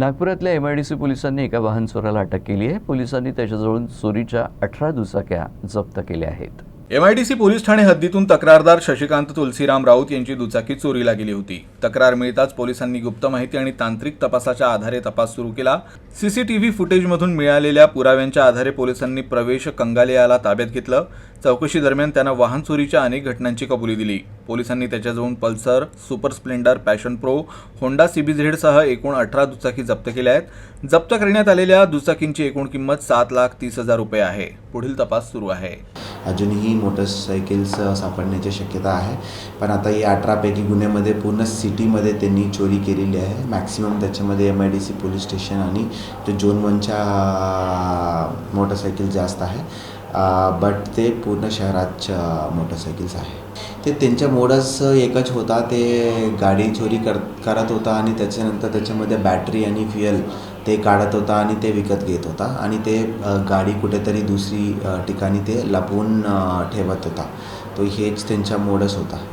नागपुरातल्या MIDC पोलिसांनी एका वाहन चोराला अटक केली आहे। पोलिसांनी त्याच्याजवळून चोरीच्या 18 दुचाक्या जप्त केल्या आहेत। MIDC पोलीस ठाणे हद्दीतून तक्रारदार शशिकांत तुलसीराम राऊत यांची दुचाकी चोरीला गेली होती। तक्रार मिळताच पोलिसांनी गुप्त माहिती आणि तांत्रिक तपासाच्या आधारे तपास सुरू केला। CCTV फुटेजमधून मिळालेल्या पुराव्यांच्या आधारे पोलिसांनी प्रवेश कंगाले याला ताब्यात घेतलं। चौकशी दरम्यान त्यानं वाहन चोरीच्या अनेक घटनांची कबुली दिली। पोलिसांनी त्याच्याजवळून Pulsar, Super Splendor, Passion Pro, Honda CBZ सह एकूण 18 दुचाकी जप्त केल्या आहेत। जप्त करण्यात आलेल्या दुचाकींची एकूण किंमत 7,30,000 रुपये आहे। पुढील तपास सुरू आहे। अजूनही मोटरसायकल्स सापडण्याची शक्यता आहे, पण आता या 18 पैकी गुन्ह्यामध्ये पूर्ण सिटीमध्ये त्यांनी चोरी केलेली आहे। मॅक्सिमम त्याच्यामध्ये MIDC पोलीस स्टेशन आणि ते झोन 1च्या मोटरसायकल जास्त आहे, बट ते पूर्ण शहराच्या मोटरसायकल्स आहे। ते त्यांच्या मोडच एकच होता, ते गाडी चोरी करत होता आणि त्याच्यानंतर त्याच्यामध्ये बॅटरी आणि फ्युएल ते काढत होता आणि ते विकत घेत होता आणि ते गाडी कुठेतरी दुसरी ठिकाणी ते लपवून ठेवत होता। तो हेच त्यांचा मोडच होता।